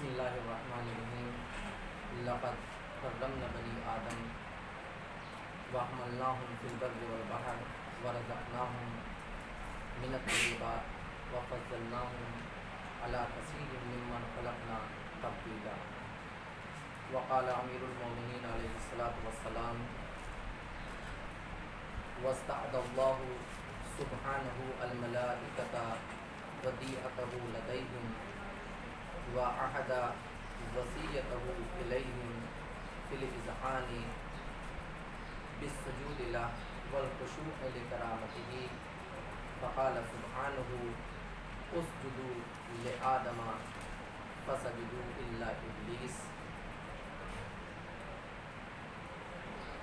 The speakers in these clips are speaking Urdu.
بسم اللہ الرحمن الرحیم لقد کرمنا بنی آدم وحملناہم فی البر والبحر ورزقناہم من الطیبات وفضلناہم علی کثیر ممن خلقنا تفضیلا۔ وقال امیر المومنین علیہ الصلاۃ والسلام واستعد اللہ سبحانہ الملائکۃ ودیعتہ لدیہم وعہد وصیتہ الیہم فی الاذعان بالسجود لہ والخشوع لکرامتہ فقال سبحانہ اسجدوا لآدم فسجدوا الا ابلیس۔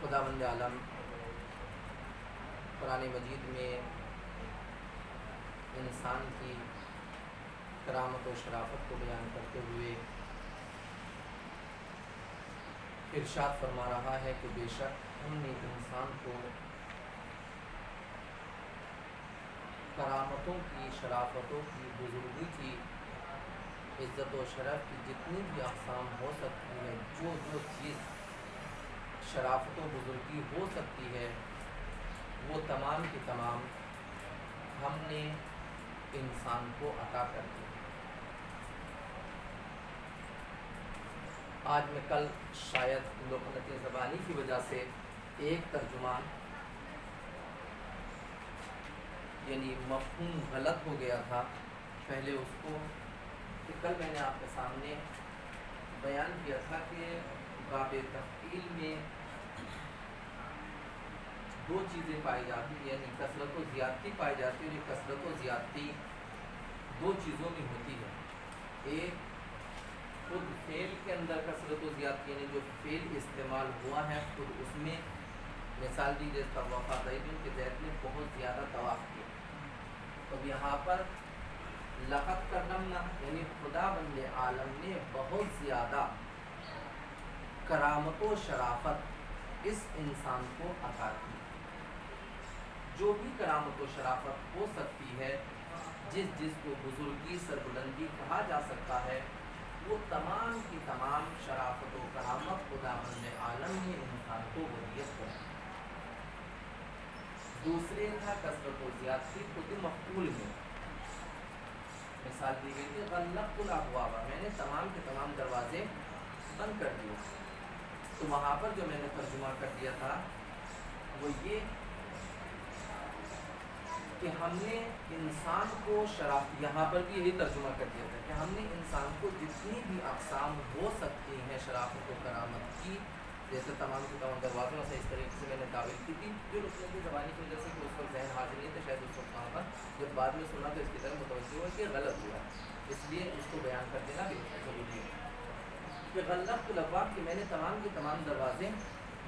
خداوند عالم قرآن مجید میں انسان کی کرامت و شرافت کو بیان کرتے ہوئے ارشاد فرما رہا ہے کہ بے شک ہم نے انسان کو کرامتوں کی، شرافتوں کی، بزرگی کی، عزت و شرف کی جتنی بھی اقسام ہو سکتی ہے، جو چیز شرافت و بزرگی ہو سکتی ہے، وہ تمام کی تمام ہم نے انسان کو عطا کر دی۔ آج میں کل شاید لقنت زبانی کی وجہ سے ایک ترجمہ یعنی مفہوم غلط ہو گیا تھا، پہلے اس کو کہ کل میں نے آپ کے سامنے بیان کیا تھا کہ باب تفعیل میں دو چیزیں پائی جاتی ہیں، یعنی کثرت و زیادتی پائی جاتی ہے، اور یہ کثرت و زیادتی دو چیزوں میں ہوتی ہے۔ ایک خود فعل کے اندر کثرت و زیادتی، یعنی جو فعل استعمال ہوا ہے خود اس میں، مثال دیجیے طواف زید کہ زید نے بہت زیادہ طواف کیا، تو یہاں پر لقد کرمنا یعنی خدا بند عالم نے بہت زیادہ کرامت و شرافت اس انسان کو عطا کی۔ جو بھی کرامت و شرافت ہو سکتی ہے، جس کو بزرگی، سربلندی کہا جا سکتا ہے، وہ تمام کی تمام شرافت و کرامت خدا بند عالم نے انسان کو ودیت کر دی۔ دوسرے تھا کثرت و زیادتی خود مفعول میں، مثال دی گئی تھی غلقت الابواب، میں نے تمام کے تمام دروازے بند کر دیے۔ تو وہاں پر جو میں نے ترجمہ کر دیا تھا وہ یہ کہ ہم نے انسان کو یہاں پر بھی یہی ترجمہ کر دیا تھا کہ ہم نے انسان کو جتنی بھی اقسام ہو سکتی ہیں شرافت و کرامت کی، جیسے تمام کے تمام دروازوں سے، اس طریقے سے میں نے تعبیر کی تھی، جو رکنے کی زبانی کی وجہ سے کہ اس پر ذہن حاضر نہیں تھا، شاید اس وقت وہاں پر جب بعد میں سنا تو اس کی طرف متوجہ ہوا کہ غلط ہوا، اس لیے اس کو بیان کر دینا بھی ضروری ہے کہ غلقت الابواب کہ میں نے تمام کے تمام دروازے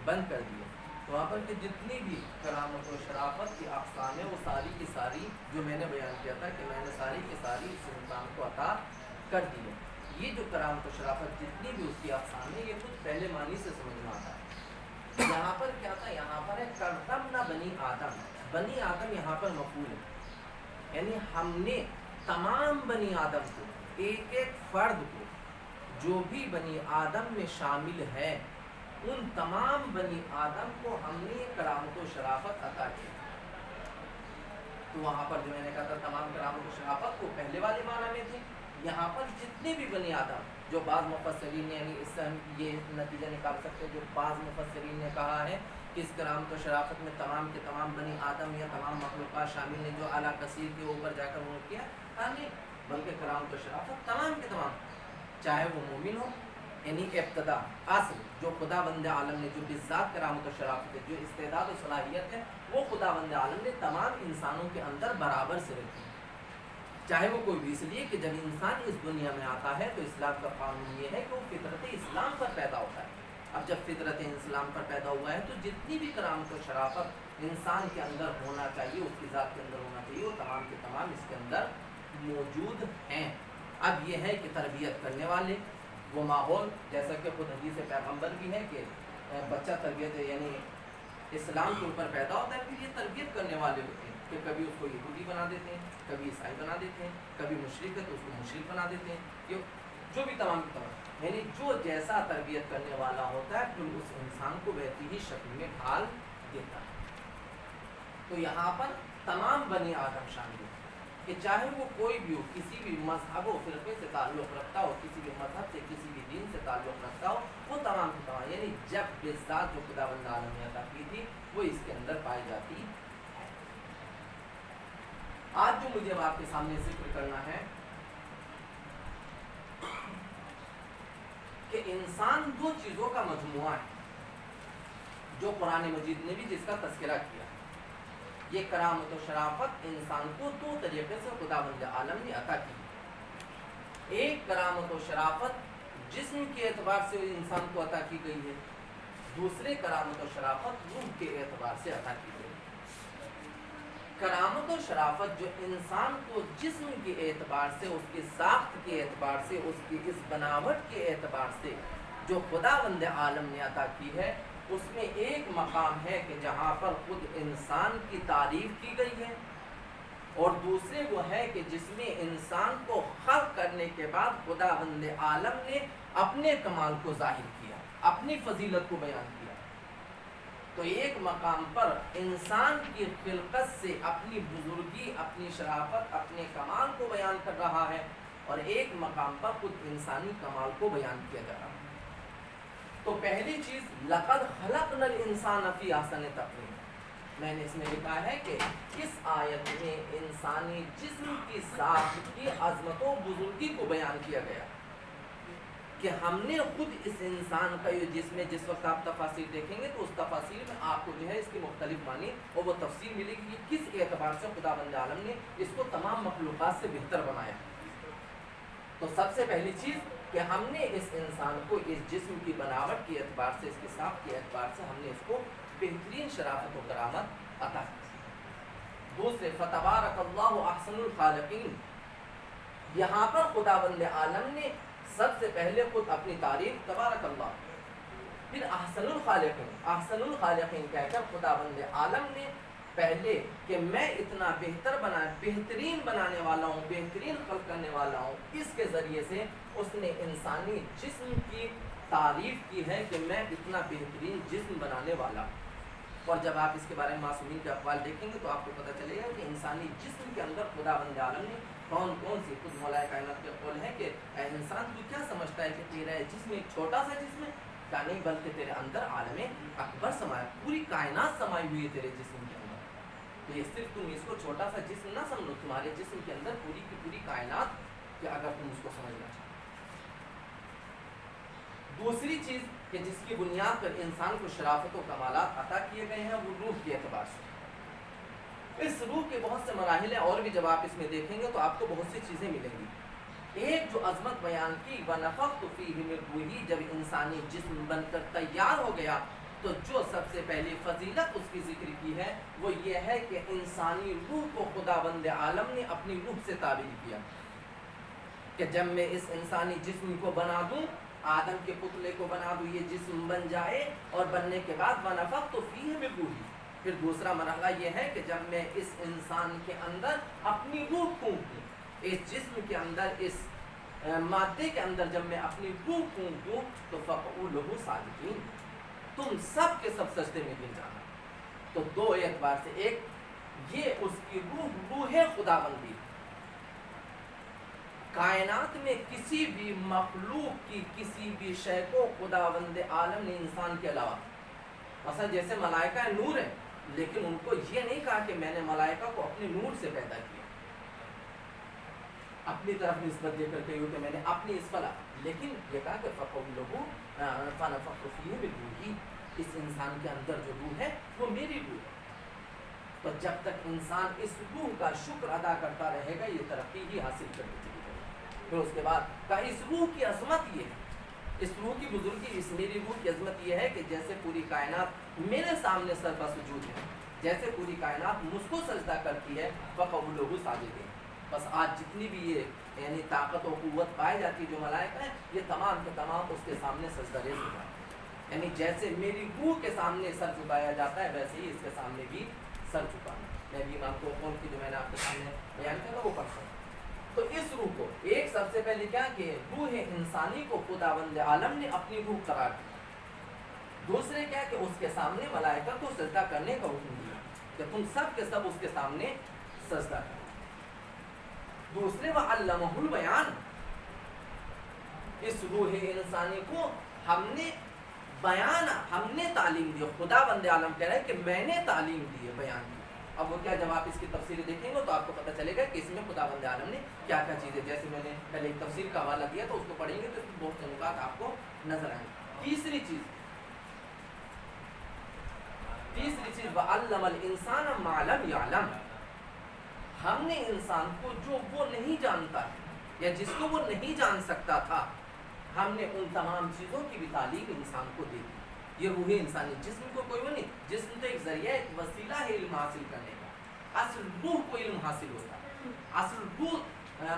بند کر دیے۔ تو وہاں پر کہ جتنی بھی کرامت و شرافت کی اقسام ہیں وہ ساری کی ساری جو میں نے بیان کیا تھا کہ میں نے ساری کی ساری اس انسان کو عطا کر دی ہے۔ یہ جو کرامت و شرافت جتنی بھی اس کی اقسام ہے، یہ کچھ پہلے معنی سے سمجھ میں آتا ہے۔ یہاں پر کیا تھا؟ یہاں پر ہے کرمنا بنی آدم، بنی آدم یہاں پر مفعول ہے، یعنی ہم نے تمام بنی آدم کو، ایک ایک فرد کو، جو بھی بنی آدم میں شامل ہے، ان تمام بنی آدم کو ہم نے کرامت و شرافت عطا کی۔ تو وہاں پر جو میں نے کہا تھا تمام کرامت و شرافت کو پہلے والے معنی میں تھے، یہاں پر جتنے بھی بنی آدم، جو بعض مفسرین نے یعنی اس سے ہم یہ نتیجہ نکال سکتے ہیں، جو بعض مفسرین نے کہا ہے کہ اس کرامت و شرافت میں تمام کے تمام بنی آدم یا تمام مخلوقات شامل ہیں، جو اعلیٰ کثیر کے اوپر جا کر وہ کیا نہیں، بلکہ کرامت و شرافت تمام کے تمام، چاہے وہ مومن ہو، یعنی ابتدا اصل جو خدا بند عالم نے جو بذات کرامت و شرافت ہے، جو استعداد و صلاحیت ہے، وہ خدا بند عالم نے تمام انسانوں کے اندر برابر سے رکھی، چاہے وہ کوئی بھی، اس لیے کہ جب انسان اس دنیا میں آتا ہے تو اسلام کا قانون یہ ہے کہ وہ فطرت اسلام پر پیدا ہوتا ہے۔ اب جب فطرت اسلام پر پیدا ہوا ہے تو جتنی بھی کرامت و شرافت انسان کے اندر ہونا چاہیے، اس کی ذات کے اندر ہونا چاہیے، وہ تمام کے تمام اس کے اندر موجود ہیں۔ اب یہ ہے کہ تربیت کرنے والے وہ ماحول، جیسا کہ خود حدیث پیغمبر بھی ہے کہ بچہ تربیت یعنی اسلام کے اوپر پیدا ہوتا ہے، پھر یہ تربیت کرنے والے ہوتے ہیں کہ کبھی اس کو یہودی بنا دیتے ہیں، کبھی عیسائی بنا دیتے ہیں، کبھی مشرک ہے تو اس کو مشرک بنا دیتے ہیں، جو بھی تمام کی تمام، یعنی جو جیسا تربیت کرنے والا ہوتا ہے پھر اس انسان کو ویسی ہی شکل میں ڈھال دیتا ہے۔ تو یہاں پر تمام بنی آدم شامل ہے کہ چاہے وہ کوئی بھی ہو، کسی بھی مذہب و فرقے سے تعلق رکھتا ہو، کسی بھی مذہب سے کسی بھی دین سے تعلق رکھتا ہو، وہ تمام کی تمام، یعنی جب بذات جو خداوند عالم نے عطا کی تھی وہ اس کے اندر پائی جاتی ہے۔ آج جو مجھے آپ کے سامنے ذکر کرنا ہے کہ انسان دو چیزوں کا مجموعہ ہے، جو قرآن مجید نے بھی جس کا تذکرہ کیا۔ یہ کرامت و شرافت انسان کو دو طریقے سے خداوند عالم نے عطا کی۔ ایک کرامت و شرافت جسم کے اعتبار سے انسان کو عطا کی گئی ہے، دوسرے کرامت و شرافت روح کے اعتبار سے عطا کی گئی ہے۔ کرامت و شرافت جو انسان کو جسم کے اعتبار سے، اس کی ساخت کے اعتبار سے، اس کی اس بناوٹ کے اعتبار سے جو خداوند عالم نے عطا کی ہے، اس میں ایک مقام ہے کہ جہاں پر خود انسان کی تعریف کی گئی ہے، اور دوسرے وہ ہے کہ جس میں انسان کو خلق کرنے کے بعد خداوند عالم نے اپنے کمال کو ظاہر کیا، اپنی فضیلت کو بیان کیا۔ تو ایک مقام پر انسان کی خلقت سے اپنی بزرگی، اپنی شرافت، اپنے کمال کو بیان کر رہا ہے، اور ایک مقام پر خود انسانی کمال کو بیان کیا جا رہا ہے۔ تو پہلی چیز لقد خلقنا الانسان فی احسن تقویم، میں نے اس میں لکھا ہے کہ اس آیت میں انسانی جسم کی ساخت کی عظمت و بزرگی کو بیان کیا گیا کہ ہم نے خود اس انسان کا یہ جسم ہے، جس وقت آپ تفاسیر دیکھیں گے تو اس تفاسیر میں آپ کو جو ہے اس کی مختلف معنی اور وہ تفسیر ملے گی کہ کس اعتبار سے خداوند عالم نے اس کو تمام مخلوقات سے بہتر بنایا۔ تو سب سے پہلی چیز کہ ہم نے اس انسان کو اس جسم کی بناوٹ کے اعتبار سے، اس کی ساخت کے اعتبار سے ہم نے اس کو بہترین شرافت و کرامت عطا کی۔ دوسرے فتبارک اللہ احسن الخالقین، یہاں پر خداوند عالم نے سب سے پہلے خود اپنی تعریف تبارک اللہ، پھر احسن الخالقین، احسن الخالقین کہہ کر خداوند عالم نے پہلے کہ میں اتنا بہتر بہترین بنانے والا ہوں، بہترین خلق کرنے والا ہوں، اس کے ذریعے سے اس نے انسانی جسم کی تعریف کی ہے کہ میں اتنا بہترین جسم بنانے والا ہوں۔ اور جب آپ اس کے بارے میں معصومین کے اقوال دیکھیں گے تو آپ کو پتہ چلے گا کہ انسانی جسم کے اندر خداوند عالم نے کون کون سی، خود مولا کائنات کے قول ہے کہ اے انسان تو کیا سمجھتا ہے کہ تیرا جسم ایک چھوٹا سا جسم ہے؟ کہا نہیں، بلکہ تیرے اندر عالم اکبر سمایا، پوری کائنات سمائی ہوئی ہے تیرے جسم کے اندر۔ تو یہ صرف تم اس کو چھوٹا سا جسم نہ سمجھو، تمہارے جسم کے اندر پوری کی پوری کائنات کہ اگر تم اس کو سمجھنا چاہو۔ دوسری چیز کہ جس کی بنیاد پر انسان کو شرافت و کمالات عطا کیے گئے ہیں وہ روح کے اعتبار سے۔ اس روح کے بہت سے مراحل ہیں، اور بھی جب آپ اس میں دیکھیں گے تو آپ کو بہت سی چیزیں ملیں گی۔ ایک جو عظمت بیان کی وَنَفَخْتُ فِيهِ مِن رُوحِي، جب انسانی جسم بن کر تیار ہو گیا تو جو سب سے پہلی فضیلت اس کی ذکر کی ہے وہ یہ ہے کہ انسانی روح کو خداوند عالم نے اپنی روح سے تعبیر کیا کہ جب میں اس انسانی جسم کو بنا دوں، آدم کے پتلے کو بنا دوں، یہ جسم بن جائے، اور بننے کے بعد وَنَفَخْتُ فِيهِ مِن رُوحِي، پھر دوسرا مرحلہ یہ ہے کہ جب میں اس انسان کے اندر اپنی روح پھونک دوں، اس جسم کے اندر، اس مادے کے اندر جب میں اپنی روح پھونک دوں تو فَقْعُوا لَهُ سَاجِدِينَ، تم سب کے سب سجدے میں گر جانا۔ تو دو اعتبار سے، ایک یہ اس کی روح خداوندی، کائنات میں کسی بھی مخلوق کی کسی بھی شے کو خداوند عالم نے انسان کے علاوہ، مثلا جیسے ملائکہ نور ہے، لیکن ان کو یہ نہیں کہا کہ میں نے ملائکہ کو اپنے نور سے پیدا کیا، اپنی طرف نسبت دے کر کہیوں کہ میں نے اپنی اس فلا، لیکن یہ کہا کہ فَقَوْا لَهُ فَنَفَخْتُ فِيهِ مِن رُوحِي، اس انسان کے اندر جو روح ہے وہ میری روح ہے۔ تو جب تک انسان اس روح کا شکر ادا کرتا رہے گا یہ ترقی ہی حاصل کرنی چاہیے۔ پھر اس کے بعد کہا اس روح کی عظمت یہ ہے، اس روح کی بزرگی، اس میری روح کی عظمت یہ ہے کہ جیسے پوری کائنات میرے سامنے سر بسجود ہے، جیسے پوری کائنات مجھ کو سجدہ کرتی ہے، فَقَوْا لَهُ سَاجِدِينَ۔ بس آج جتنی بھی یہ یعنی طاقت و قوت پائی جاتی ہے جو ملائکہ ہیں، یہ تمام کے تمام اس کے سامنے سجدہ ریز ہو جاتے ہیں، یعنی جیسے میری روح کے سامنے سر جھکایا جاتا ہے ویسے ہی اس کے سامنے بھی سر جھکانا۔ میں بھی امام کو قول کی جو میں نے آپ کے سامنے بیان کیا تھا وہ پڑھ سکتا ہوں۔ تو اس روح کو ایک سب سے پہلے کیا کہ روح انسانی کو خداوند عالم نے اپنی روح قرار دیا. دوسرے کیا کہ اس کے سامنے ملائکہ کو سجدہ کرنے کا حکم دیا کہ تم سب کے سب اس کے سامنے سجدہ کرو. دوسرے وعلمہ البیان، اس روح انسانی کو ہم نے بیان، ہم نے تعلیم دی. خدا بند عالم کہہ رہا ہے کہ میں نے تعلیم دی ہے، بیان دی. اب وہ کیا، جب آپ اس کی تفسیر دیکھیں گے تو آپ کو پتہ چلے گا کہ اس میں خدا بند عالم نے کیا کیا چیزیں، جیسے میں نے پہلے ایک تفسیر کا حوالہ دیا تو اس کو پڑھیں گے تو اس میں بہت سے نکات آپ کو نظر آئیں گے. تیسری چیز وَعَلَّمَ الْإِنسَانَ مَا لَمْ يَعْلَمْ، ہم نے انسان کو جو وہ نہیں جانتا یا جس کو وہ نہیں جان سکتا تھا، ہم نے ان تمام چیزوں کی بھی تعلیم انسان کو دے دی. یہ روح انسانی، جسم کو کوئی وہ نہیں، جسم تو ایک ذریعہ، ایک وسیلہ ہے علم حاصل کرنے کا. اصل روح کو علم حاصل ہوتا ہے، اصل روح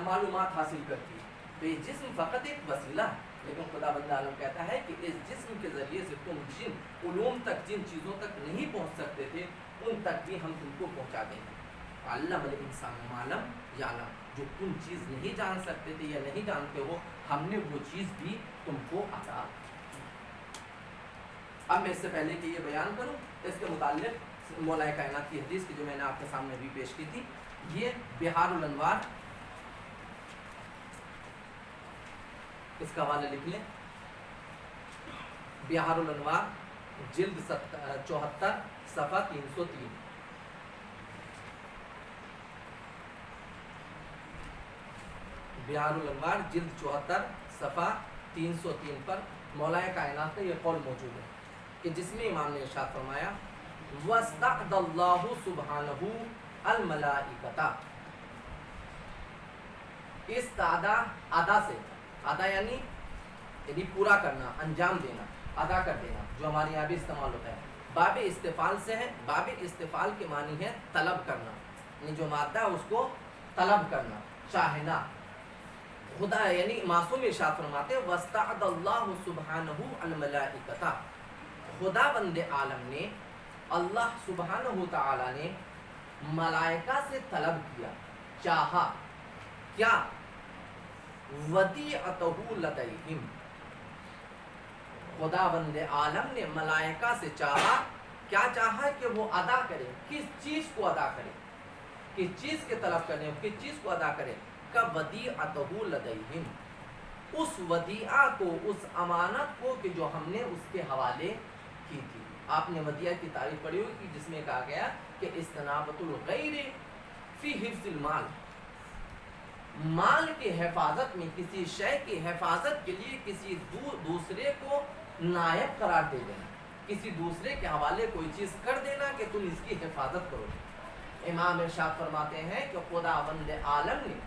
معلومات حاصل کرتی ہے. تو یہ جسم فقط ایک وسیلہ ہے، لیکن خدا بند عالم کہتا ہے کہ اس جسم کے ذریعے سے تم جن علوم تک، جن چیزوں تک نہیں پہنچ سکتے تھے، ان تک بھی ہم تم کو پہنچا دیں گے. علم الانسان ما لم یعلم، جو تم چیز نہیں جان سکتے تھے یا نہیں جانتے ہو، ہم نے وہ چیز بھی تم کو عطا. اب میں اس سے پہلے کہ یہ بیان کروں، اس کے متعلق مولا کائنات کی حدیث کی جو میں نے آپ کے سامنے بھی پیش کی تھی، یہ بہار الانوار، اس کا حوالہ لکھ لیں. بہار الانوار جلد 74 صفحہ 303. بہار الانوار جلد 74 صفحہ 303 پر مولا کائنات کا یہ قول موجود ہے کہ جس میں امام نے ارشاد فرمایا وَاسْتَعْدَ اللَّهُ سُبْحَانَهُ الْمَلَائِكَةَ. استعدا ادا سے، ادا یعنی پورا کرنا، انجام دینا، ادا کر دینا، جو ہمارے یہاں بھی استعمال ہوتا ہے. باب استفعال سے ہے. باب استفعال کے معنی ہے طلب کرنا، یعنی جو مادہ ہے اس کو طلب کرنا، چاہنا. خدا یعنی معصوم ارشاد فرماتے وَاسْتَعْدَ اللَّهُ سُبْحَانَهُ الْمَلَائِكَةَ، خدا بند عالم نے، اللہ سبحانہ تعالی نے ملائکہ سے طلب کیا، چاہا کیا، وَدِيعَتَهُ لَدَيْهِمْ، خدا بند عالم نے ملائکہ سے چاہا، کیا چاہا کہ وہ ادا کرے. کس چیز کو ادا کرے، کس چیز کے طلب کرنے، کس چیز کو ادا کرے. وَدِيعَتَهُ لَدَيْهِمْ، اس ودیعہ کو، اس امانت کو کہ جو ہم نے اس کے حوالے کی تھی. آپ نے ودیعہ کی تعریف پڑھی ہوگی جس میں کہا گیا کہ استنابۃ الغیر فی حفظ المال، مال کی حفاظت میں، کسی شے کی حفاظت کے لیے کسی دوسرے کو نائب قرار دے دینا، کسی دوسرے کے حوالے کوئی چیز کر دینا کہ تم اس کی حفاظت کرو. امام ارشاد فرماتے ہیں کہ خدا بند عالم نے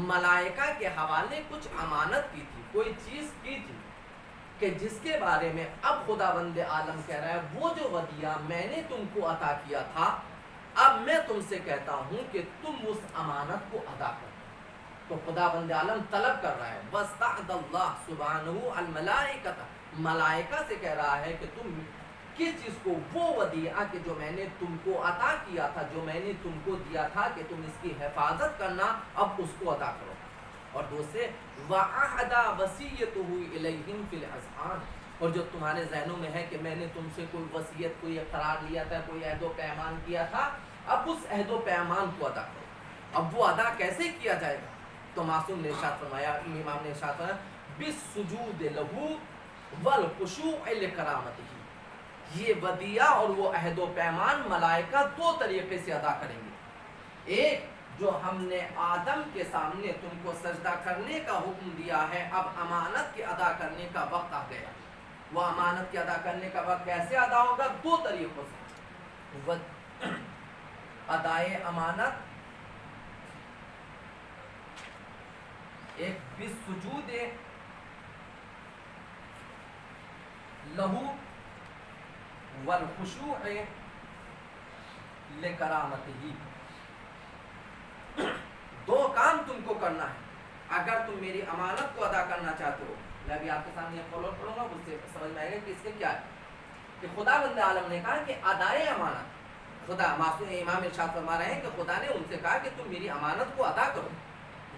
ملائکہ کے حوالے کچھ امانت کی تھی، کوئی چیز کی تھی کہ جس کے بارے میں اب خدا بند عالم کہہ رہا ہے وہ جو ودیعہ میں نے تم کو عطا کیا تھا، اب میں تم سے کہتا ہوں کہ تم اس امانت کو ادا کرو. تو خدا بند عالم طلب کر رہا ہے وَاسْتَعْدَ اللَّهُ سُبْحَانَهُ الْمَلَائِكَةَ، ملائکہ سے کہہ رہا ہے کہ تم کس چیز کو، وہ ودیعہ کہ جو میں نے تم کو عطا کیا تھا، جو میں نے تم کو دیا تھا کہ تم اس کی حفاظت کرنا، اب اس کو ادا کرو. اور دوسرے وَعَهْدَ وَصِيَّتُهُ إِلَيْهِمْ فِي الْأَذْهَانِ، اور جو تمہارے ذہنوں میں ہے کہ میں نے تم سے کوئی وصیت، کوئی اقرار لیا تھا، کوئی عہد و پیمان کیا تھا، اب اس عہد و پیمان کو ادا کرو. اب وہ ادا کیسے کیا جائے گا؟ تو معصوم نے ارشاد فرمایا، امام نے ارشاد فرمایا بِالسُّجُودِ لَهُ وَالْخُشُوعِ لِكَرَامَتِهِ، یہ ودیعہ اور وہ عہد و پیمان ملائکہ دو طریقے سے ادا کریں گے. ایک، جو ہم نے آدم کے سامنے تم کو سجدہ کرنے کا حکم دیا ہے، اب امانت کے ادا کرنے کا وقت آ گیا. وہ امانت کے ادا کرنے کا وقت کیسے ادا ہوگا؟ دو طریقوں سے. ادائے امانت، ایک بالسجود لہو والخشوع لکرامتہ، دو کام تم کو کرنا ہے اگر تم میری امانت کو ادا کرنا چاہتے ہو. میں بھی آپ کے سامنے یہ قول پڑھوں گا، اس سے سمجھ میں آئے گا کہ اس کے کیا ہے. کہ خدا بند عالم نے کہا کہ ادائے امانت، خدا معصوم امام ارشاد فرما رہے ہیں کہ خدا نے ان سے کہا کہ تم میری امانت کو ادا کرو.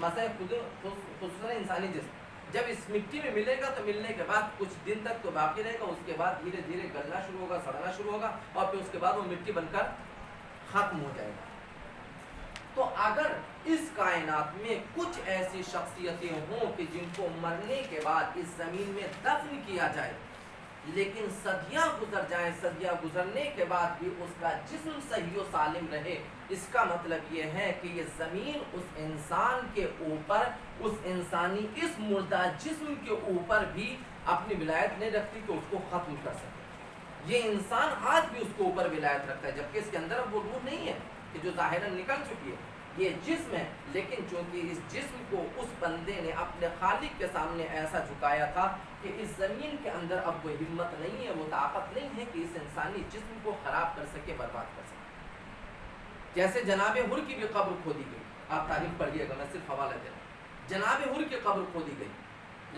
مثلا خصوصاً انسانی جسم جب اس مٹی میں ملے گا تو ملنے کے بعد کچھ دن تک تو باقی رہے گا، اس کے بعد دھیرے دھیرے گلنا شروع ہوگا، سڑنا شروع ہوگا، اور پھر اس کے بعد وہ مٹی بن کر ختم ہو جائے گا۔ تو اگر اس کائنات میں کچھ ایسی شخصیتیں ہوں کہ جن کو مرنے کے بعد اس زمین میں دفن کیا جائے، لیکن صدیاں گزر جائیں، صدیاں گزرنے کے بعد بھی اس کا جسم صحیح و سالم رہے، اس کا مطلب یہ ہے کہ یہ زمین اس انسان کے اوپر، اس انسانی اس مردہ جسم کے اوپر بھی اپنی ولایت نہیں رکھتی کہ اس کو ختم کر سکے۔ یہ انسان آج بھی اس کے اوپر ولایت رکھتا ہے، جبکہ اس کے اندر اب وہ روح نہیں ہے کہ جو ظاہراً نکل چکی ہے، یہ جسم ہے، لیکن چونکہ اس جسم کو اس بندے نے اپنے خالق کے سامنے ایسا جھکایا تھا کہ اس زمین کے اندر اب وہ ہمت نہیں ہے، وہ طاقت نہیں ہے کہ اس انسانی جسم کو خراب کر سکے، برباد کر سکے۔ جیسے جناب حر کی بھی قبر کھودی گئی، آپ تاریخ پڑھیے گا، میں صرف حوالہ دے رہا ہوں۔ جناب حر کی قبر کھودی گئی،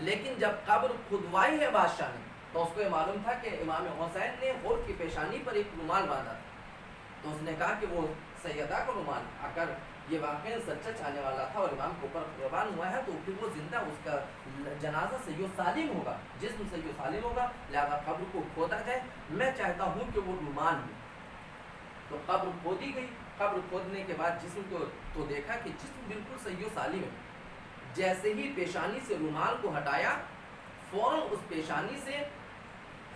لیکن جب قبر کھدوائی ہے بادشاہ نے تو اس کو یہ معلوم تھا کہ امام حسین نے حر کی پیشانی پر ایک رومال باندھا تھا، تو اس نے کہا کہ وہ سیدہ کا رومال اگر یہ واقعی سچا چاہنے والا تھا اور امام کے اوپر قربان ہوا ہے تو پھر وہ زندہ، اس کا جنازہ صحیح و سالم ہوگا، جسم صحیح و سالم ہوگا، لہذا قبر کو کھودا جائے، میں چاہتا ہوں کہ وہ رومال ہو۔ تو قبر کھودی گئی، قبر کھودنے کے بعد جسم کو تو دیکھا کہ جسم بالکل صحیح و سالم ہے۔ جیسے ہی پیشانی سے رومال کو ہٹایا، فوراً اس پیشانی سے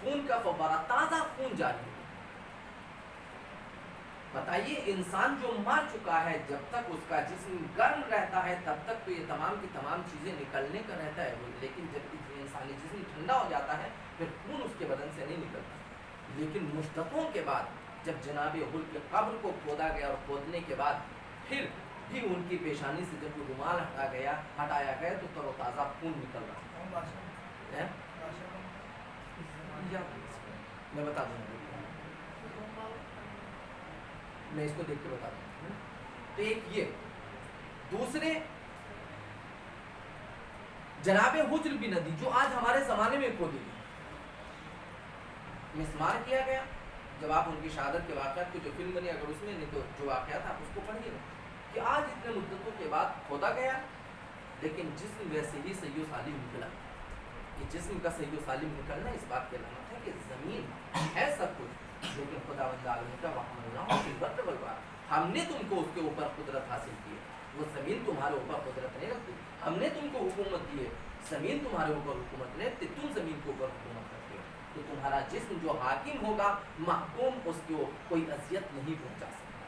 خون کا فوارہ، تازہ خون جاری ہو۔ بتائیے انسان جو مر چکا ہے جب تک اس کا جسم گرم رہتا ہے تب تک تو یہ تمام کی تمام چیزیں نکلنے کا رہتا ہے، لیکن جب انسانی جسم ٹھنڈا ہو جاتا ہے پھر خون اس کے بدن سے نہیں نکلتا۔ لیکن مدتوں کے بعد جب جناب حر کی قبر کو کھودا گیا اور کھودنے کے بعد پھر بھی ان کی پیشانی سے جب وہ رومال ہٹایا گیا تو تر و تازہ خون نکل رہا ہے۔ میں بتا دوں گا، میں اس کو دیکھ کے بتاتا ہوں۔ تو ایک یہ، دوسرے جناب حجر بن ندی جو آج ہمارے زمانے میں کھودی گئی، مسمار کیا گیا۔ جب آپ ان کی شہادت کے واقعات کی جو فلم بنی، اگر اس میں نہیں تو جو واقعات آپ اس کو پڑھیے گا کہ آج اتنے مدتوں کے بعد کھودا گیا لیکن جسم ویسے ہی صحیح و سالم نکلا۔ یہ جسم کا صحیح و سالم نکلنا اس بات کی علامت ہے کہ زمین ہے سب کچھ، لیکن خداوند عالم کا ہم نے تم کو اس کے اوپر قدرت حاصل کی ہے، وہ زمین تمہارے اوپر قدرت نہیں رکھتی۔ ہم نے تم کو حکومت دی ہے، زمین تمہارے اوپر حکومت نہیں رکھتی، تم زمین کے اوپر حکومت کرتے ہو۔ تو تمہارا جسم جو حاکم ہوگا، محکوم، اس کو کوئی اذیت نہیں پہنچا سکتا۔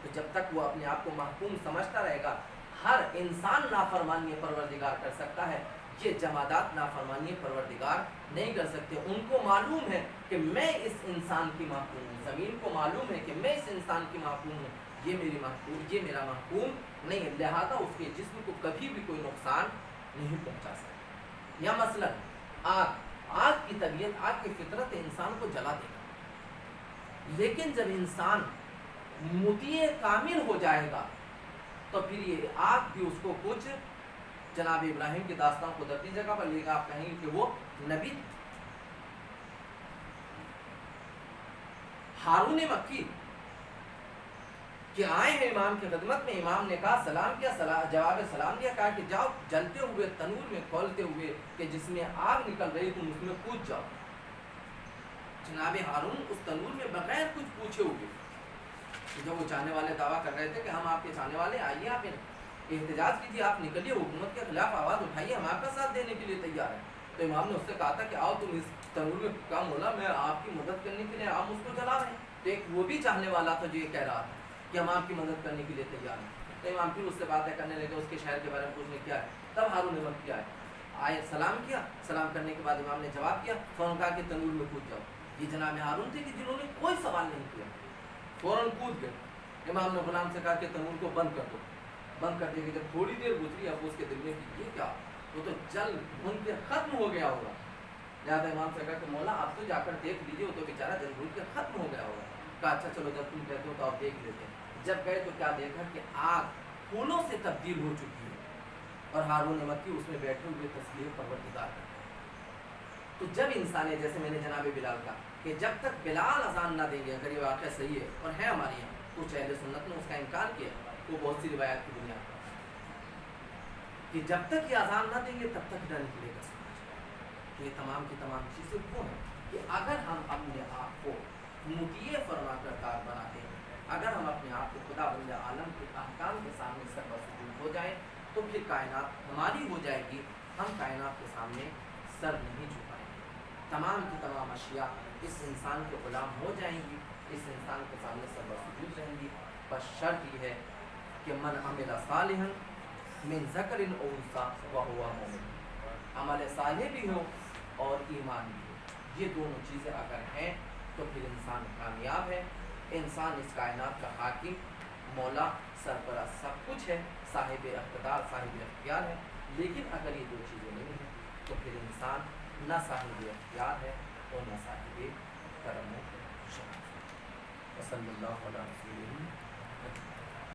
تو جب تک وہ اپنے آپ کو محکوم سمجھتا رہے گا، ہر انسان نافرمانی پروردگار کر سکتا ہے، یہ جمادات نافرمانی پروردگار نہیں کر سکتے۔ ان کو معلوم ہے کہ میں اس انسان کی محکوم ہوں، زمین کو معلوم ہے کہ میں اس انسان کی محکوم ہوں، یہ میری محکوم، یہ میرا محکوم نہیں ہے، لہذا اس کے جسم کو کبھی بھی کوئی نقصان نہیں پہنچا سکتا۔ یا مثلا آگ کی طبیعت، آگ کی فطرت انسان کو جلا دے گا، لیکن جب انسان مطیع کامل ہو جائے گا تو پھر یہ آگ بھی اس کو کچھ، جناب ابراہیم کی داستان قدرتی جگہ پر لے گا، آپ کہیں گے کہ وہ نبی ہارون مکی کہ آئے ہیں امام کی خدمت میں، امام نے کہا سلام کیا، جواب سلام دیا، کہا کہ جاؤ جلتے ہوئے تنور میں کھولتے ہوئے کہ جس میں آگ نکل رہی تم اس میں کود جاؤ۔ جناب ہارون اس تنور میں بغیر کچھ پوچھے ہوئے، جب وہ چاہنے والے دعویٰ کر رہے تھے کہ ہم آپ کے چاہنے والے، آئیے آپ احتجاج کیجیے، آپ نکلیے، حکومت کے خلاف آواز اٹھائیے، ہم آپ کا ساتھ دینے کے لیے تیار ہیں۔ تو امام نے اس سے کہا تھا کہ آؤ تم اس تنور میں کام ہونا، میں آپ کی مدد کرنے کے لیے، آپ اس کو جلا رہے ہیں۔ تو ایک وہ بھی چاہنے والا تھا جو یہ کہہ رہا تھا کہ ہم آپ کی مدد کرنے کے لیے تیار ہیں۔ تو امام پھر اس سے باتیں کرنے لگے، اس کے شہر کے بارے میں پوچھنے کیا ہے، تب ہارون مکی آئے، آئے سلام کیا، سلام کرنے کے بعد امام نے جواب کیا، فوراً کہا کہ تنور میں کود جاؤ۔ یہ جناب ہارون تھے کہ جنہوں نے کوئی سوال نہیں کیا، فوراً کود گئے۔ امام نے غلام سے کہا کہ تنور کو بند کر دو، بند کر دے کہ جب تھوڑی دیر گزری اب اس کے دل میں کہ یہ کیا، وہ تو جل بھن کے ختم ہو گیا ہوگا۔ لہٰذا امام سے کہا کہ مولا آپ تو جا کر دیکھ لیجیے، وہ تو بیچارہ جل بھن کے ختم ہو گیا ہوگا۔ کہا اچھا چلو جب تم کہتے ہو تو آپ دیکھ لیتے ہیں۔ جب گئے تو کیا دیکھا کہ آگ پھولوں سے تبدیل ہو چکی ہے اور ہارون مکی اس میں بیٹھے ہوئے تسبیح پروردگار کرتے ہیں۔ تو جب انسان ہے، جیسے میں نے جناب بلال کا کہ جب تک بلال اذان نہ دیں گے، اگر یہ واقعہ صحیح ہے اور ہے ہمارے یہاں، کچھ اہل سنت نے اس کا انکار کیا، وہ بہت سی روایات کی بنیاد پر، کہ جب تک یہ اذان نہ دیں گے تب تک نہ نکلے گا سماج کا. تو یہ تمام کی تمام چیزیں وہ ہیں کہ اگر ہم اپنے آپ کو مطیع فرما کردار بناتے ہیں، اگر ہم اپنے آپ کو خدا بند عالم کے احکام کے سامنے سر بسجود ہو جائیں تو پھر کائنات ہماری ہو جائے گی، ہم کائنات کے سامنے سر نہیں جھکائیں گے. تمام کی تمام اشیاء اس انسان کے غلام ہو جائیں گی، اس انسان کے سامنے سر بسجود رہیں گی. بس شرط یہ ہے کہ من عمل صالحا من ذکر او انثی وہو مؤمن، عمل صالح بھی ہو اور ایمان بھی ہو. یہ دونوں چیزیں اگر ہیں تو پھر انسان کامیاب ہے. انسان اس کائنات کا حاکم، مولا، سرپرست سب کچھ ہے، صاحب اقتدار، صاحب اختیار ہے. لیکن اگر یہ دو چیزیں نہیں ہیں تو پھر انسان نہ صاحب اختیار ہے اور نہ صاحب کرم و شرف. وصلی اللہ علیہ وسلم.